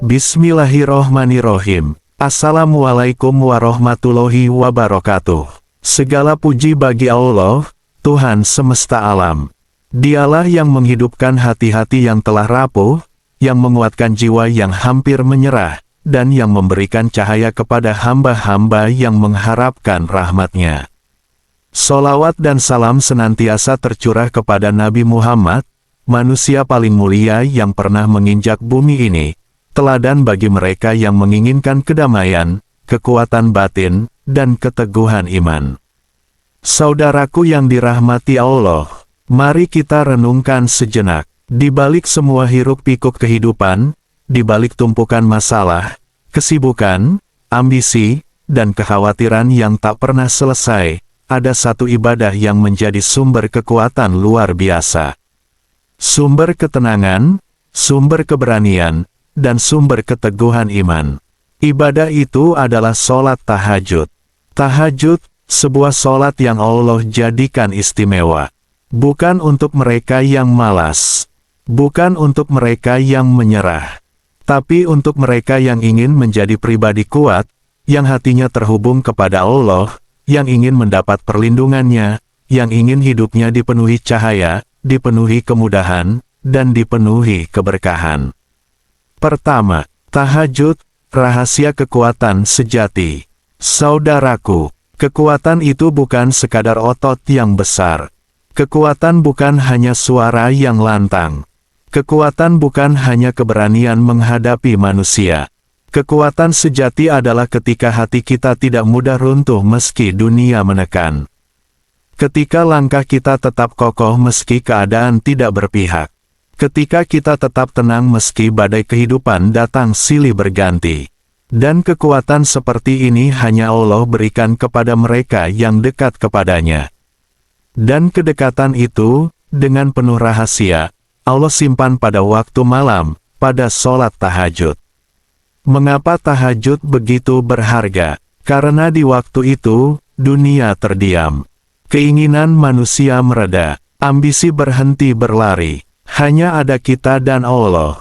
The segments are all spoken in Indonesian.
Bismillahirrohmanirrohim. Assalamualaikum warahmatullahi wabarakatuh. Segala puji bagi Allah, Tuhan semesta alam. Dialah yang menghidupkan hati-hati yang telah rapuh, yang menguatkan jiwa yang hampir menyerah, dan yang memberikan cahaya kepada hamba-hamba yang mengharapkan rahmat-Nya. Sholawat dan salam senantiasa tercurah kepada Nabi Muhammad, manusia paling mulia yang pernah menginjak bumi ini, teladan bagi mereka yang menginginkan kedamaian, kekuatan batin, dan keteguhan iman. Saudaraku yang dirahmati Allah, mari kita renungkan sejenak. Di balik semua hiruk-pikuk kehidupan, di balik tumpukan masalah, kesibukan, ambisi, dan kekhawatiran yang tak pernah selesai, ada satu ibadah yang menjadi sumber kekuatan luar biasa. Sumber ketenangan, sumber keberanian, dan sumber keteguhan iman. Ibadah itu adalah sholat tahajud. Tahajud, sebuah sholat yang Allah jadikan istimewa. Bukan untuk mereka yang malas. Bukan untuk mereka yang menyerah. Tapi untuk mereka yang ingin menjadi pribadi kuat, yang hatinya terhubung kepada Allah, yang ingin mendapat perlindungannya, yang ingin hidupnya dipenuhi cahaya, dipenuhi kemudahan, dan dipenuhi keberkahan. Pertama, tahajud, rahasia kekuatan sejati. Saudaraku, kekuatan itu bukan sekadar otot yang besar. Kekuatan bukan hanya suara yang lantang. Kekuatan bukan hanya keberanian menghadapi manusia. Kekuatan sejati adalah ketika hati kita tidak mudah runtuh meski dunia menekan. Ketika langkah kita tetap kokoh meski keadaan tidak berpihak. Ketika kita tetap tenang meski badai kehidupan datang silih berganti. Dan kekuatan seperti ini hanya Allah berikan kepada mereka yang dekat kepadanya. Dan kedekatan itu, dengan penuh rahasia, Allah simpan pada waktu malam, pada sholat tahajud. Mengapa tahajud begitu berharga? Karena di waktu itu, dunia terdiam. Keinginan manusia mereda, ambisi berhenti berlari. Hanya ada kita dan Allah.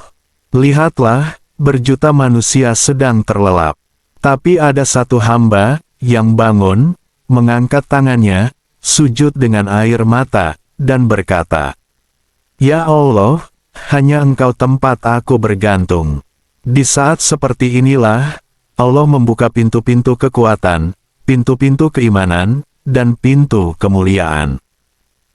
Lihatlah, berjuta manusia sedang terlelap. Tapi ada satu hamba, yang bangun, mengangkat tangannya, sujud dengan air mata, dan berkata, "Ya Allah, hanya Engkau tempat aku bergantung." Di saat seperti inilah, Allah membuka pintu-pintu kekuatan, pintu-pintu keimanan, dan pintu kemuliaan.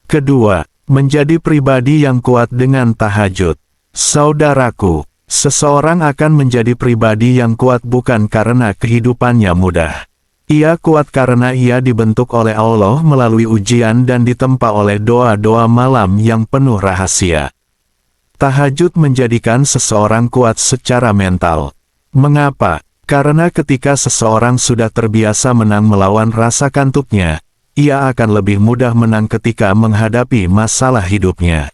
Kedua, menjadi pribadi yang kuat dengan tahajud. Saudaraku, seseorang akan menjadi pribadi yang kuat bukan karena kehidupannya mudah. Ia kuat karena ia dibentuk oleh Allah melalui ujian dan ditempa oleh doa-doa malam yang penuh rahasia. Tahajud menjadikan seseorang kuat secara mental. Mengapa? Karena ketika seseorang sudah terbiasa menang melawan rasa kantuknya, ia akan lebih mudah menang ketika menghadapi masalah hidupnya.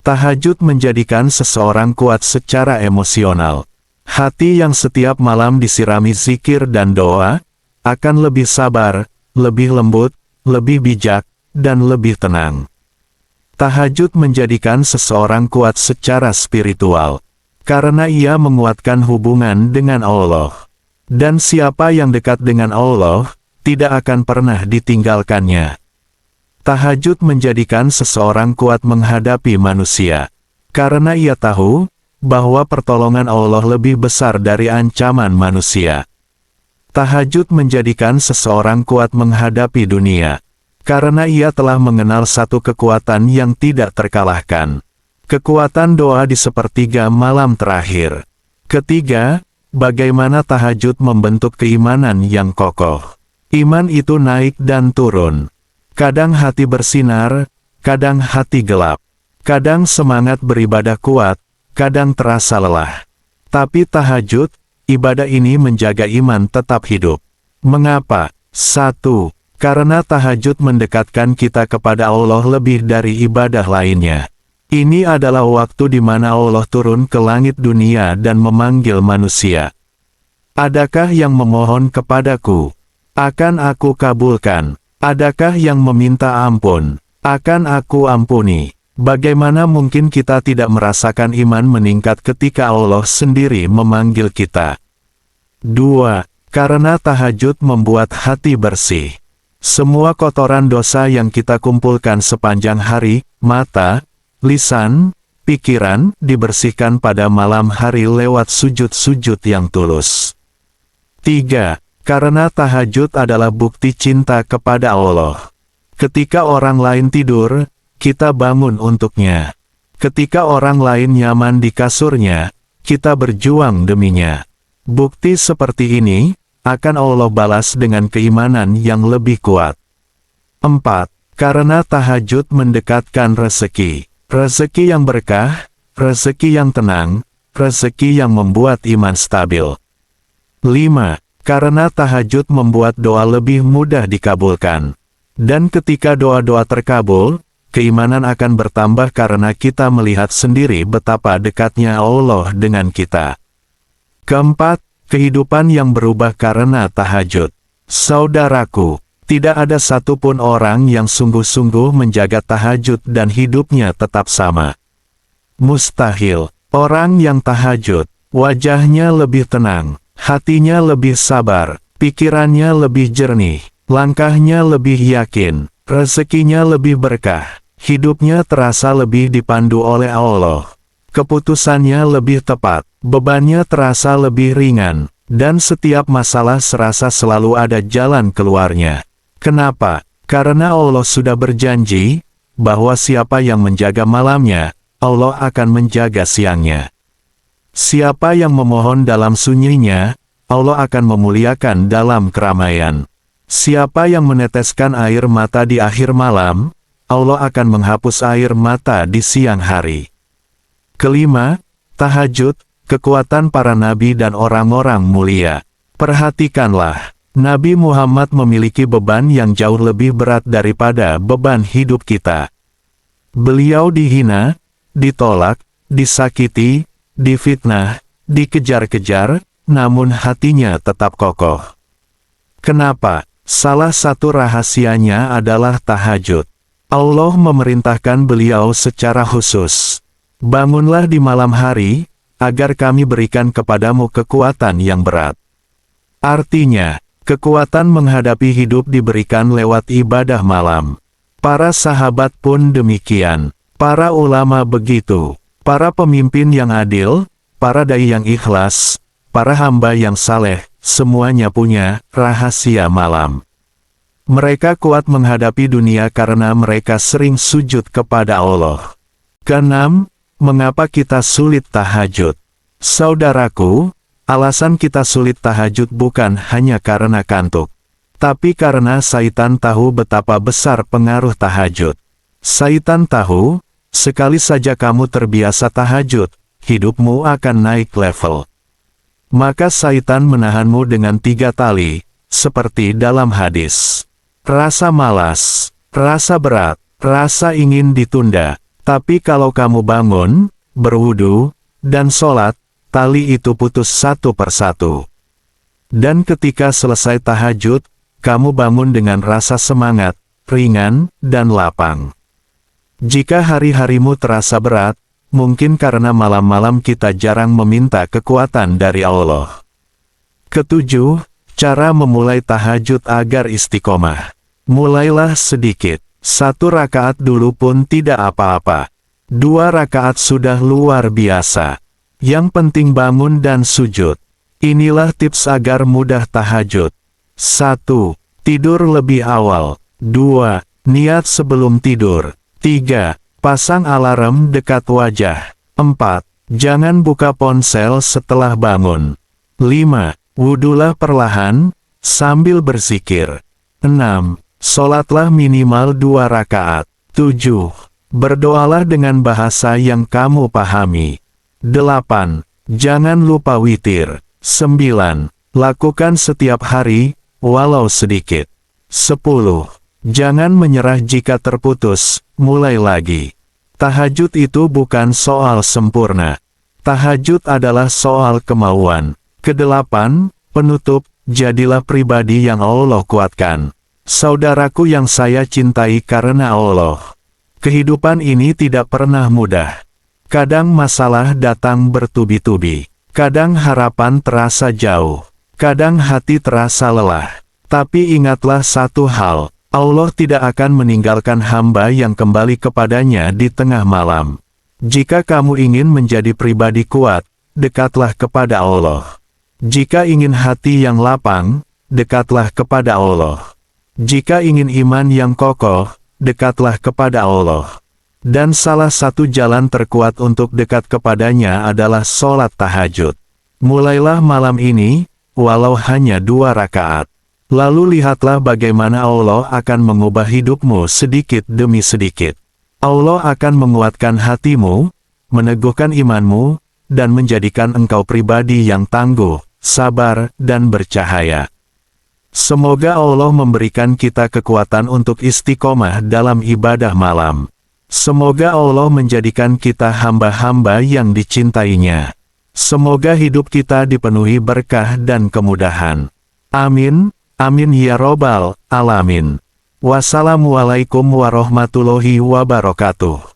Tahajud menjadikan seseorang kuat secara emosional. Hati yang setiap malam disirami zikir dan doa, akan lebih sabar, lebih lembut, lebih bijak, dan lebih tenang. Tahajud menjadikan seseorang kuat secara spiritual, karena ia menguatkan hubungan dengan Allah. Dan siapa yang dekat dengan Allah, tidak akan pernah ditinggalkannya. Tahajud menjadikan seseorang kuat menghadapi manusia, karena ia tahu, bahwa pertolongan Allah lebih besar dari ancaman manusia. Tahajud menjadikan seseorang kuat menghadapi dunia, karena ia telah mengenal satu kekuatan yang tidak terkalahkan. Kekuatan doa di sepertiga malam terakhir. Ketiga, bagaimana tahajud membentuk keimanan yang kokoh. Iman itu naik dan turun. Kadang hati bersinar, kadang hati gelap. Kadang semangat beribadah kuat, kadang terasa lelah. Tapi tahajud, ibadah ini menjaga iman tetap hidup. Mengapa? 1. Karena tahajud mendekatkan kita kepada Allah lebih dari ibadah lainnya. Ini adalah waktu di mana Allah turun ke langit dunia dan memanggil manusia. Adakah yang memohon kepadaku? Akan aku kabulkan. Adakah yang meminta ampun? Akan aku ampuni. Bagaimana mungkin kita tidak merasakan iman meningkat ketika Allah sendiri memanggil kita? 2. Karena tahajud membuat hati bersih. Semua kotoran dosa yang kita kumpulkan sepanjang hari, mata, lisan, pikiran, dibersihkan pada malam hari lewat sujud-sujud yang tulus. 3. Karena tahajud adalah bukti cinta kepada Allah. Ketika orang lain tidur, kita bangun untuknya. Ketika orang lain nyaman di kasurnya, kita berjuang deminya. Bukti seperti ini akan Allah balas dengan keimanan yang lebih kuat. 4. Karena tahajud mendekatkan rezeki. Rezeki yang berkah, rezeki yang tenang, rezeki yang membuat iman stabil. 5. Karena tahajud membuat doa lebih mudah dikabulkan. Dan ketika doa-doa terkabul, keimanan akan bertambah karena kita melihat sendiri betapa dekatnya Allah dengan kita. Keempat, kehidupan yang berubah karena tahajud. Saudaraku, tidak ada satupun orang yang sungguh-sungguh menjaga tahajud dan hidupnya tetap sama. Mustahil. Orang yang tahajud, wajahnya lebih tenang, hatinya lebih sabar, pikirannya lebih jernih, langkahnya lebih yakin, rezekinya lebih berkah. Hidupnya terasa lebih dipandu oleh Allah. Keputusannya lebih tepat, bebannya terasa lebih ringan, dan setiap masalah serasa selalu ada jalan keluarnya. Kenapa? Karena Allah sudah berjanji, bahwa siapa yang menjaga malamnya, Allah akan menjaga siangnya. Siapa yang memohon dalam sunyinya, Allah akan memuliakan dalam keramaian. Siapa yang meneteskan air mata di akhir malam, Allah akan menghapus air mata di siang hari. Kelima, tahajud, kekuatan para nabi dan orang-orang mulia. Perhatikanlah, Nabi Muhammad memiliki beban yang jauh lebih berat daripada beban hidup kita. Beliau dihina, ditolak, disakiti, difitnah, dikejar-kejar, namun hatinya tetap kokoh. Kenapa? Salah satu rahasianya adalah tahajud. Allah memerintahkan beliau secara khusus. Bangunlah di malam hari, agar kami berikan kepadamu kekuatan yang berat. Artinya, kekuatan menghadapi hidup diberikan lewat ibadah malam. Para sahabat pun demikian. Para ulama begitu. Para pemimpin yang adil, para dai yang ikhlas, para hamba yang saleh, semuanya punya rahasia malam. Mereka kuat menghadapi dunia karena mereka sering sujud kepada Allah. Keenam, mengapa kita sulit tahajud? Saudaraku, alasan kita sulit tahajud bukan hanya karena kantuk, tapi karena Syaitan tahu betapa besar pengaruh tahajud. Syaitan tahu, sekali saja kamu terbiasa tahajud, hidupmu akan naik level. Maka Syaitan menahanmu dengan 3 tali, seperti dalam hadis. Rasa malas, rasa berat, rasa ingin ditunda. Tapi kalau kamu bangun, berwudu, dan sholat, tali itu putus satu persatu. Dan ketika selesai tahajud, kamu bangun dengan rasa semangat, ringan, dan lapang. Jika hari-harimu terasa berat, mungkin karena malam-malam kita jarang meminta kekuatan dari Allah. Ketujuh, cara memulai tahajud agar istiqomah. Mulailah sedikit. 1 rakaat dulu pun tidak apa-apa. 2 rakaat sudah luar biasa. Yang penting bangun dan sujud. Inilah tips agar mudah tahajud. 1. Tidur lebih awal. 2. Niat sebelum tidur. 3. Pasang alarm dekat wajah. 4. Jangan buka ponsel setelah bangun. 5. Wudulah perlahan, sambil berzikir. 6. Sholatlah minimal 2 rakaat. 7. Berdoalah dengan bahasa yang kamu pahami. 8. Jangan lupa witir. 9. Lakukan setiap hari, walau sedikit. 10. Jangan menyerah jika terputus, mulai lagi. Tahajud itu bukan soal sempurna. Tahajud adalah soal kemauan. Kedelapan, penutup, jadilah pribadi yang Allah kuatkan. Saudaraku yang saya cintai karena Allah. Kehidupan ini tidak pernah mudah. Kadang masalah datang bertubi-tubi. Kadang harapan terasa jauh. Kadang hati terasa lelah. Tapi ingatlah satu hal, Allah tidak akan meninggalkan hamba yang kembali kepadanya di tengah malam. Jika kamu ingin menjadi pribadi kuat, dekatlah kepada Allah. Jika ingin hati yang lapang, dekatlah kepada Allah. Jika ingin iman yang kokoh, dekatlah kepada Allah. Dan salah satu jalan terkuat untuk dekat kepadanya adalah sholat tahajud. Mulailah malam ini, walau hanya 2 rakaat. Lalu lihatlah bagaimana Allah akan mengubah hidupmu sedikit demi sedikit. Allah akan menguatkan hatimu, meneguhkan imanmu, dan menjadikan engkau pribadi yang tangguh, sabar, dan bercahaya. Semoga Allah memberikan kita kekuatan untuk istiqomah dalam ibadah malam. Semoga Allah menjadikan kita hamba-hamba yang dicintainya. Semoga hidup kita dipenuhi berkah dan kemudahan. Amin. Amin ya robbal alamin. Wassalamualaikum warahmatullahi wabarakatuh.